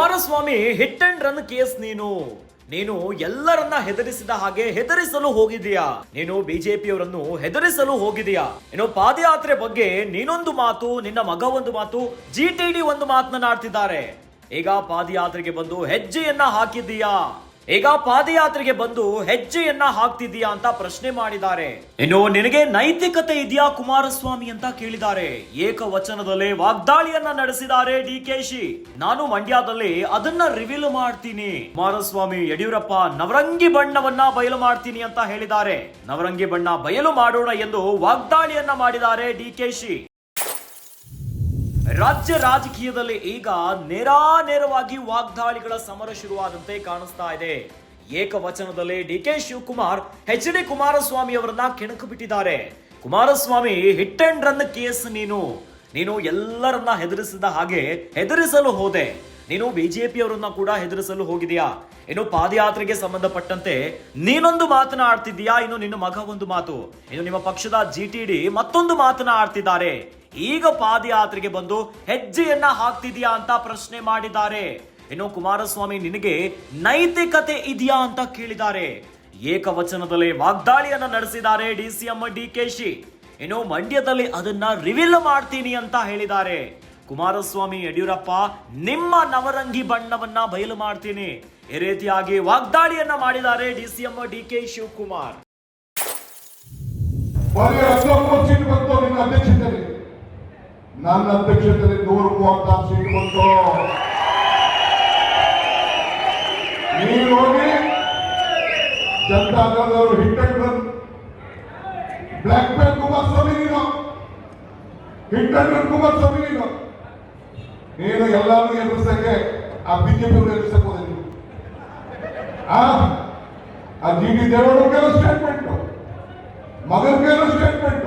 Kumaraswamy hit and run case ನೀನು ಎಲ್ಲರನ್ನ ಹೆದರಿಸಿದ ಹಾಗೆ ಹೆದರಿಸಲು ಹೋಗಿದೀಯಾ. ನೀನು ಬಿಜೆಪಿಯವರನ್ನು ಹೆದರಿಸಲು ಹೋಗಿದೀಯಾ. ಇನ್ನು ಪಾದಯಾತ್ರೆ ಬಗ್ಗೆ ನೀನೊಂದು ಮಾತು, ನಿನ್ನ ಮಗ ಒಂದು ಮಾತು, ಜಿಟಿಡಿ ಒಂದು ಮಾತನಾಡ್ತಿದ್ದಾರೆ. ಈಗ ಪಾದಯಾತ್ರೆಗೆ ಬಂದು ಹೆಜ್ಜೆಯನ್ನ ಹಾಕ್ತಿದೀಯಾ ಅಂತ ಪ್ರಶ್ನೆ ಮಾಡಿದ್ದಾರೆ. ಇನ್ನು ನಿನಗೆ ನೈತಿಕತೆ ಇದೆಯಾ ಕುಮಾರಸ್ವಾಮಿ ಅಂತ ಕೇಳಿದ್ದಾರೆ. ಏಕವಚನದಲ್ಲೇ ವಾಗ್ದಾಳಿಯನ್ನ ನಡೆಸಿದ್ದಾರೆ ಡಿಕೆಶಿ. ನಾನು ಮಂಡ್ಯದಲ್ಲಿ ಅದನ್ನ ರಿವೀಲ್ ಮಾಡ್ತೀನಿ. ಕುಮಾರಸ್ವಾಮಿ ಯಡಿಯೂರಪ್ಪ ನವರಂಗಿ ಬಣ್ಣವನ್ನ ಬಯಲು ಮಾಡ್ತೀನಿ ಅಂತ ಹೇಳಿದ್ದಾರೆ. ನವರಂಗಿ ಬಣ್ಣ ಬಯಲು ಮಾಡೋಣ ಎಂದು ವಾಗ್ದಾಳಿಯನ್ನ ಮಾಡಿದ್ದಾರೆ ಡಿಕೆಶಿ. ರಾಜ್ಯ ರಾಜಕೀಯದಲ್ಲಿ ಈಗ ನೇರವಾಗಿ ವಾಗ್ದಾಳಿಗಳ ಸಮರ ಶುರುವಾದಂತೆ ಕಾಣಿಸ್ತಾ ಇದೆ. ಏಕವಚನದಲ್ಲಿ ಡಿಕೆ ಶಿವಕುಮಾರ್ ಎಚ್ ಡಿ ಕುಮಾರಸ್ವಾಮಿ ಅವರನ್ನ ಕೆಣಕು ಬಿಟ್ಟಿದ್ದಾರೆ. Kumaraswamy hit and run case ನೀನು ಎಲ್ಲರನ್ನ ಹೆದರಿಸಿದ ಹಾಗೆ ಹೆದರಿಸಲು ಹೋದೆ. ನೀನು ಬಿಜೆಪಿಯವರನ್ನ ಕೂಡ ಹೆದರಿಸಲು ಹೋಗಿದೆಯಾ. ಇನ್ನು ಪಾದಯಾತ್ರೆಗೆ ಸಂಬಂಧಪಟ್ಟಂತೆ ನೀನೊಂದು ಮಾತನಾಡ್ತಿದ್ದೀಯಾ, ಇನ್ನು ನಿನ್ನ ಮಗ ಒಂದು ಮಾತು, ಇನ್ನು ನಿಮ್ಮ ಪಕ್ಷದ ಜಿಟಿಡಿ ಮತ್ತೊಂದು ಮಾತನಾಡ್ತಿದ್ದಾರೆ. ಈಗ ಪಾದಯಾತ್ರೆಗೆ ಬಂದು ಹೆಜ್ಜೆಯನ್ನ ಹಾಕ್ತಿದ್ಯಾ ಅಂತ ಪ್ರಶ್ನೆ ಮಾಡಿದ್ದಾರೆ. ಇನ್ನು ಕುಮಾರಸ್ವಾಮಿ ನಿನಗೆ ನೈತಿಕತೆ ಇದೆಯಾ ಅಂತ ಕೇಳಿದ್ದಾರೆ. ಏಕವಚನದಲ್ಲಿ ವಾಗ್ದಾಳಿಯನ್ನ ನಡೆಸಿದ್ದಾರೆ ಡಿಸಿಎಂ ಡಿಕೆಶಿ. ಇನ್ನು ಮಂಡ್ಯದಲ್ಲಿ ಅದನ್ನ ರಿವೀಲ್ ಮಾಡ್ತೀನಿ ಅಂತ ಹೇಳಿದ್ದಾರೆ. ಕುಮಾರಸ್ವಾಮಿ ಯಡಿಯೂರಪ್ಪ ನಿಮ್ಮ ನವರಂಗಿ ಬಣ್ಣವನ್ನ ಬಯಲು ಮಾಡ್ತೀನಿ, ಈ ರೀತಿಯಾಗಿ ವಾಗ್ದಾಳಿಯನ್ನ ಮಾಡಿದ್ದಾರೆ ಡಿಸಿಎಂ ಡಿಕೆ ಶಿವಕುಮಾರ್. ನನ್ನ ಅಧ್ಯಕ್ಷತೆಯಲ್ಲಿ 136 ಸೀಟ್ ಬಂತು. ನೀವು ಹೋಗಿ ಜನತಾದಳದವರು hit and run blackmail Kumaraswamy, hit and run Kumaraswamy ನೀನು ಎಲ್ಲಾರು ಎದುರಿಸಕ್ಕೆ ಆ ಬಿಜೆಪಿ ಎದುರಿಸಕ್ ಹೋದ ನೀವು. ಆ ಜಿ ಡಿ ದೇವೇಗೌಡರಿಗೆಲ್ಲ ಸ್ಟೇಟ್ಮೆಂಟ್, ಮಗನಿಗೆಲ್ಲ ಸ್ಟೇಟ್ಮೆಂಟ್,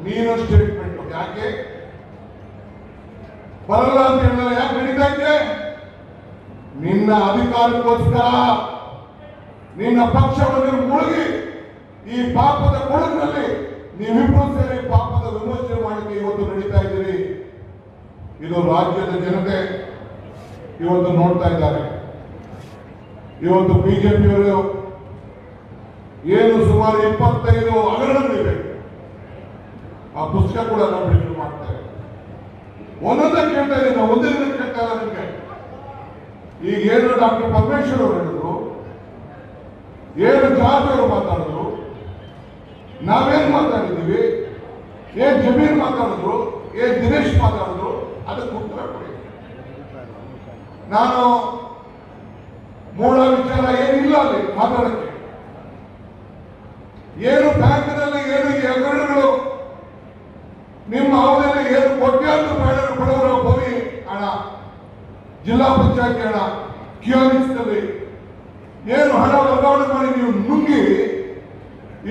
ನೀನು ಸ್ಟೇಟ್ಮೆಂಟ್. ಯಾಕೆ ಬರಲ್ಲ ಅಂತ ಹೇಳಿದ್ರೆ ಯಾಕೆ ನಡೀತಾ ಇದೆ? ನಿನ್ನ ಅಧಿಕಾರಕ್ಕೋಸ್ಕರ ನಿನ್ನ ಪಕ್ಷವನ್ನು ಮುಳುಗಿ ಈ ಪಾಪದ ಕೊಳಗಿನಲ್ಲಿ ನೀವಿಬ್ಬರು ಸೇರಿ ಪಾಪದ ವಿಮೋಚನೆ ಮಾಡಲಿಕ್ಕೆ ಇವತ್ತು ನಡೀತಾ ಇದ್ದೀರಿ. ಇದು ರಾಜ್ಯದ ಜನತೆ ಇವತ್ತು ನೋಡ್ತಾ ಇದ್ದಾರೆ. ಇವತ್ತು ಬಿಜೆಪಿಯವರು ಏನು ಸುಮಾರು 25 ಹಗರಣಗಳಿವೆ. ಆ ಪುಸ್ತಕ ಕೂಡ ನಾವು ಬಿಡುಗಡೆ ಮಾಡ್ತೇವೆ. ಒಂದೊಂದೇ ಕೇಳ್ತಾ ಇದ್ದೀನಿ, ನಾವು ಒಂದೇ ದಿನ ಕೇಳ್ತಾ ಇಲ್ಲ ನಿಮಗೆ. ಈಗ ಏನು ಡಾಕ್ಟರ್ ಪರಮೇಶ್ವರ್ ಅವರು ಹೇಳಿದ್ರು, ಏನು ಜಾರ್ಜ್ ಅವರು ಮಾತಾಡಿದ್ರು, ನಾವೇನ್ ಮಾತಾಡಿದ್ದೀವಿ, ಏನ್ ಜಮೀರ್ ಮಾತಾಡಿದ್ರು, ಏನ್ ದಿನೇಶ್ ಮಾತಾಡಿದ್ರು, ಅದಕ್ಕೆ ಉತ್ತರ ಕೊಡಿ. ನಾನು ಮೂಲ ವಿಚಾರ ಏನಿಲ್ಲ ಅಲ್ಲಿ ಮಾತಾಡಕ್ಕೆ. ಏನು ಬ್ಯಾಂಕ್ನಲ್ಲಿ ಏನು ಹಗರಣಗಳು, ನಿಮ್ಮ ಅವಧಿಯಲ್ಲಿ ಏನು ಕೋಟ್ಯಾಂತರ ಬಡವರ ಭೂಮಿ ಹಣ, ಜಿಲ್ಲಾ ಪಂಚಾಯತ್ ಹಣ, ಕಿಯೋನಿಕ್ಸ್ನಲ್ಲಿ ಏನು ಹಣ ವರ್ಗಾವಣೆ ಮಾಡಿ ನೀವು ನುಂಗಿ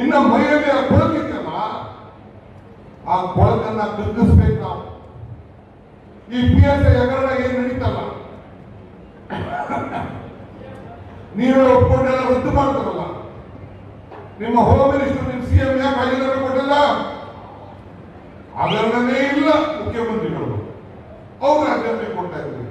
ಇನ್ನ ಮೈಯಲ್ಲಿ ಆ ಕೊಳಕಿತ್ತಲ್ಲ, ಆ ಕೊಳಕನ್ನ ಕಗ್ಗಿಸ್ಬೇಕು ನಾವು. ಈ PSI ಹಗರಣ ಏನು ನಡೀತಲ್ಲ, ನೀವೇ ಒಪ್ಕೊಂಡೆಲ್ಲ ರದ್ದು ಮಾಡ್ತಾರಲ್ಲ. ನಿಮ್ಮ ಹೋಮ್ ಮಿನಿಸ್ಟರ್, ನಿಮ್ಮ CM ಯಾಕೆ ರಾಜೀನಾಮೆ ಕೊಟ್ಟಿಲ್ಲ? ಹಗರಣನೇ ಇಲ್ಲ ಮುಖ್ಯಮಂತ್ರಿಗಳು, ಅವ್ರು ರಾಜೀನಾಮೆ ಕೊಡ್ತಾ ಇದ್ರು.